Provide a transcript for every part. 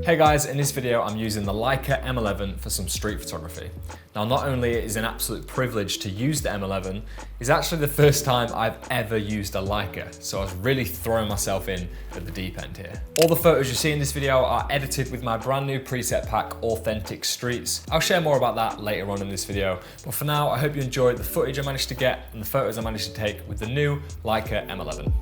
Hey guys, in this video I'm using the Leica M11 for some street photography. Now not only is it an absolute privilege to use the M11, it's actually the first time I've ever used a Leica, so I was really throwing myself in at the deep end here. All the photos you see in this video are edited with my brand new preset pack, Authentic Streets. I'll share more about that later on in this video, but for now I hope you enjoyed the footage I managed to get and the photos I managed to take with the new Leica M11.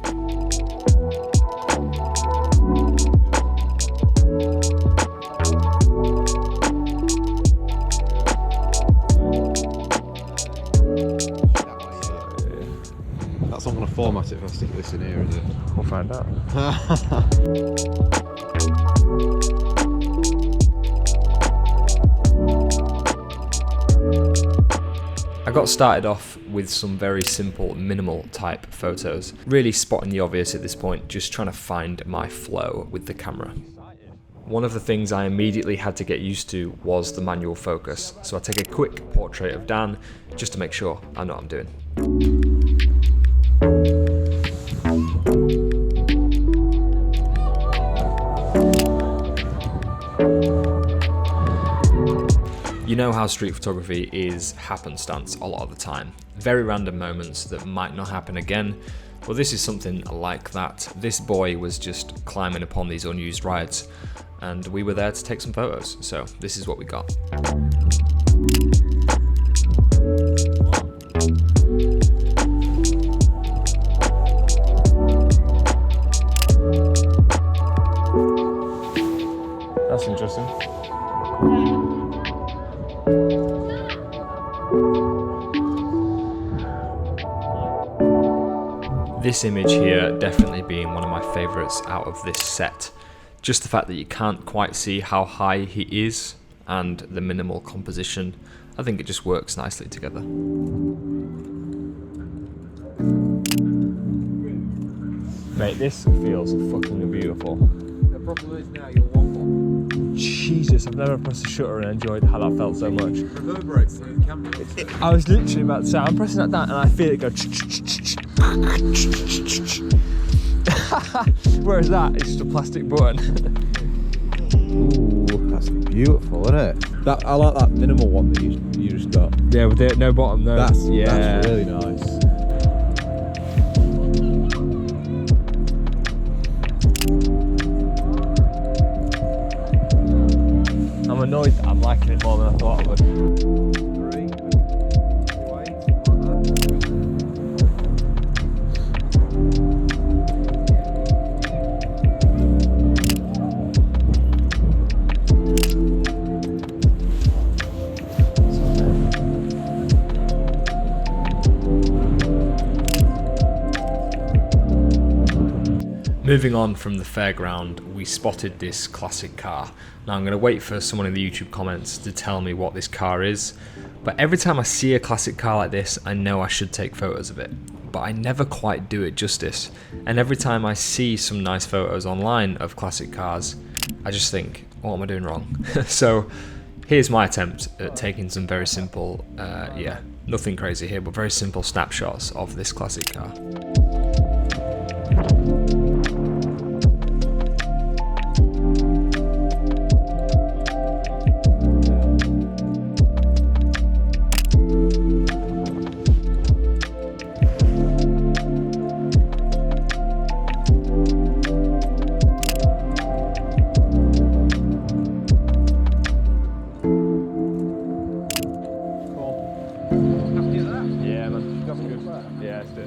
That's not going to format it if I stick this in here, is it? We'll find out. I got started off with some very simple, minimal type photos. Really spotting the obvious at this point, just trying to find my flow with the camera. One of the things I immediately had to get used to was the manual focus. So I take a quick portrait of Dan just to make sure I know what I'm doing. You know how street photography is happenstance a lot of the time. Very random moments that might not happen again. Well, this is something like that. This boy was just climbing upon these unused rides and we were there to take some photos. So this is what we got. That's interesting. This image here definitely being one of my favourites out of this set. Just the fact that you can't quite see how high he is and the minimal composition, I think it just works nicely together. Mate, this feels fucking beautiful. The problem is now you'll want one. Jesus, I've never pressed a shutter and enjoyed how that felt so much. It reverberates through the camera. I was literally about to say, I'm pressing that down and I feel it go. Whereas that is just a plastic button. Ooh, that's beautiful, isn't it? That, I like that minimal one that you just got. Yeah, with it, no bottom, no. That's really nice. I'm annoyed that I'm liking it more than I thought I would. Moving on from the fairground, we spotted this classic car. Now I'm going to wait for someone in the YouTube comments to tell me what this car is, but every time I see a classic car like this, I know I should take photos of it, but I never quite do it justice. And every time I see some nice photos online of classic cars, I just think, what am I doing wrong? So here's my attempt at taking some very simple, nothing crazy here, but very simple snapshots of this classic car.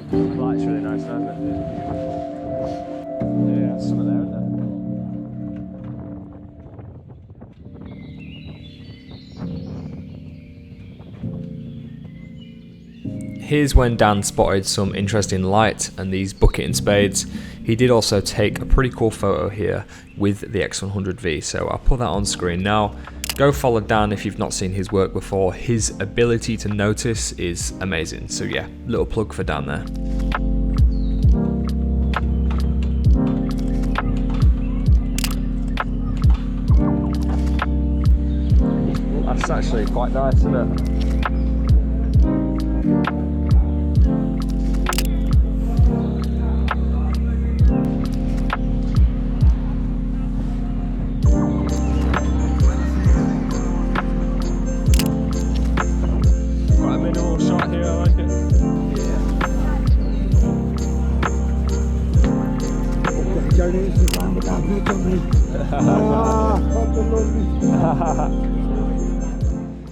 The light's really nice, isn't it? Yeah, there's something there, isn't there? Here's when Dan spotted some interesting light and these bucket and spades. He did also take a pretty cool photo here with the X100V, so I'll put that on screen now. Go follow Dan if you've not seen his work before. His ability to notice is amazing. So yeah, little plug for Dan there. That's actually quite nice, isn't it?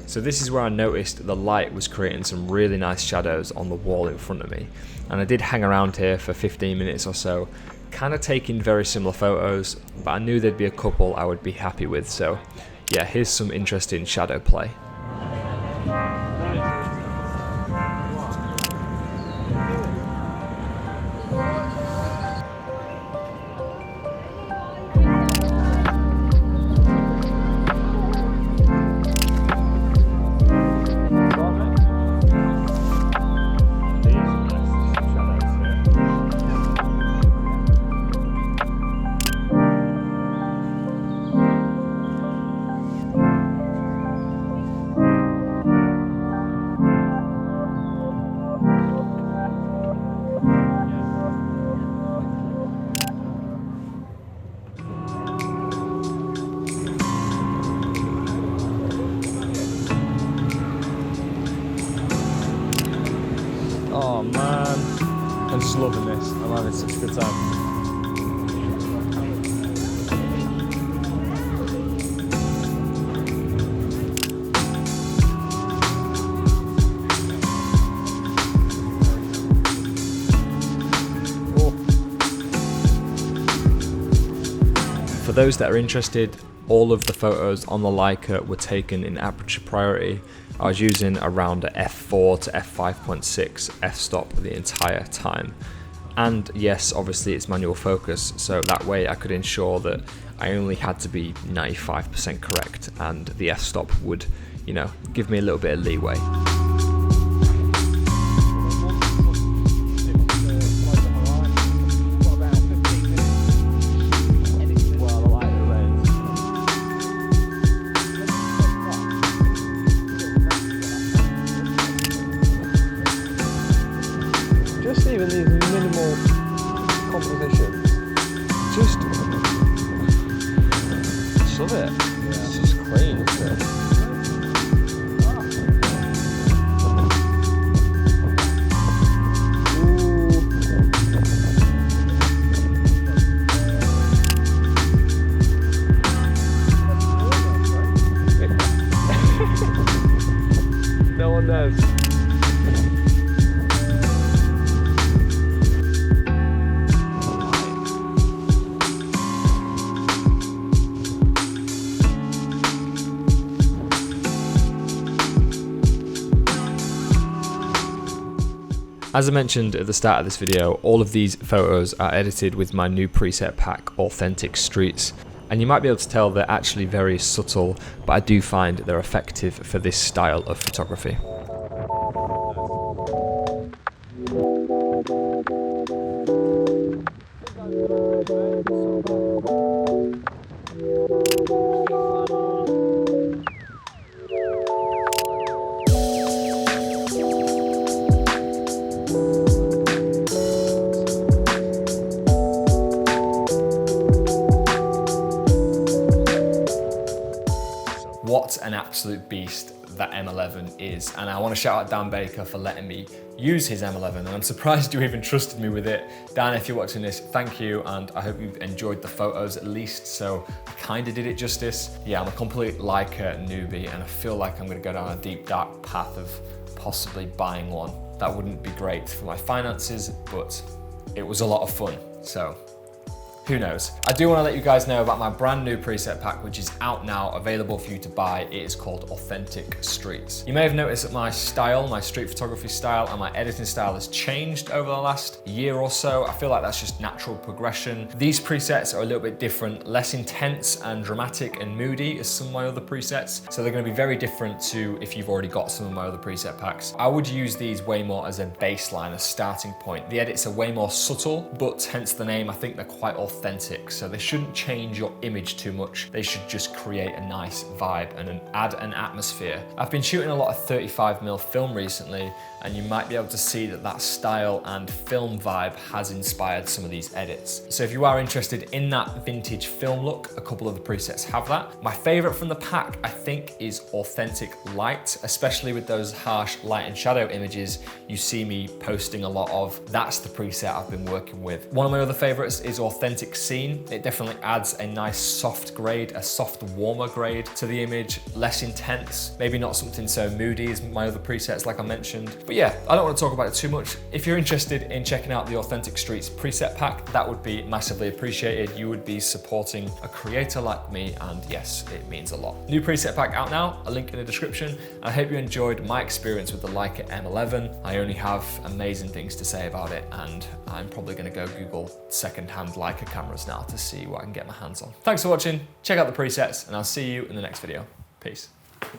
So this is where I noticed the light was creating some really nice shadows on the wall in front of me. And I did hang around here for 15 minutes or so, kind of taking very similar photos, but I knew there'd be a couple I would be happy with. So yeah, here's some interesting shadow play. Oh man, I'm just loving this. I'm having such a good time. For those that are interested, all of the photos on the Leica were taken in aperture priority. I was using around a f4 to f5.6 f-stop the entire time. And yes, obviously it's manual focus, so that way I could ensure that I only had to be 95% correct and the f-stop would, you know, give me a little bit of leeway. Just even these minimal compositions, just love it. Yeah. It's just clean, isn't it? No one knows. As I mentioned at the start of this video, all of these photos are edited with my new preset pack, Authentic Streets. And you might be able to tell they're actually very subtle, but I do find they're effective for this style of photography. What an absolute beast that M11 is, and I want to shout out Dan Baker for letting me use his M11, and I'm surprised you even trusted me with it. Dan, if you're watching this, thank you, and I hope you've enjoyed the photos at least, so I kind of did it justice. Yeah, I'm a complete Leica newbie, and I feel like I'm going to go down a deep dark path of possibly buying one. That wouldn't be great for my finances, but it was a lot of fun, so who knows? I do want to let you guys know about my brand new preset pack, which is out now, available for you to buy. It is called Authentic Streets. You may have noticed that my style, my street photography style, and my editing style has changed over the last year or so. I feel like that's just natural progression. These presets are a little bit different, less intense and dramatic and moody as some of my other presets. So they're going to be very different to if you've already got some of my other preset packs. I would use these way more as a baseline, a starting point. The edits are way more subtle, but hence the name, I think they're quite authentic, so they shouldn't change your image too much. They should just create a nice vibe and add an atmosphere. I've been shooting a lot of 35mm film recently, and you might be able to see that that style and film vibe has inspired some of these edits. So if you are interested in that vintage film look, a couple of the presets have that. My favorite from the pack, I think, is Authentic Light, especially with those harsh light and shadow images you see me posting a lot of. That's the preset I've been working with. One of my other favorites is Authentic authentic scene. It definitely adds a nice soft grade, a soft warmer grade to the image, less intense, maybe not something so moody as my other presets like I mentioned. But yeah, I don't want to talk about it too much. If you're interested in checking out the Authentic Streets preset pack, that would be massively appreciated. You would be supporting a creator like me, and yes, it means a lot. New preset pack out now, a link in the description. I hope you enjoyed my experience with the Leica M11. I only have amazing things to say about it, and I'm probably going to go Google second-hand Leica cameras now to see what I can get my hands on. Thanks for watching, check out the presets, and I'll see you in the next video. Peace.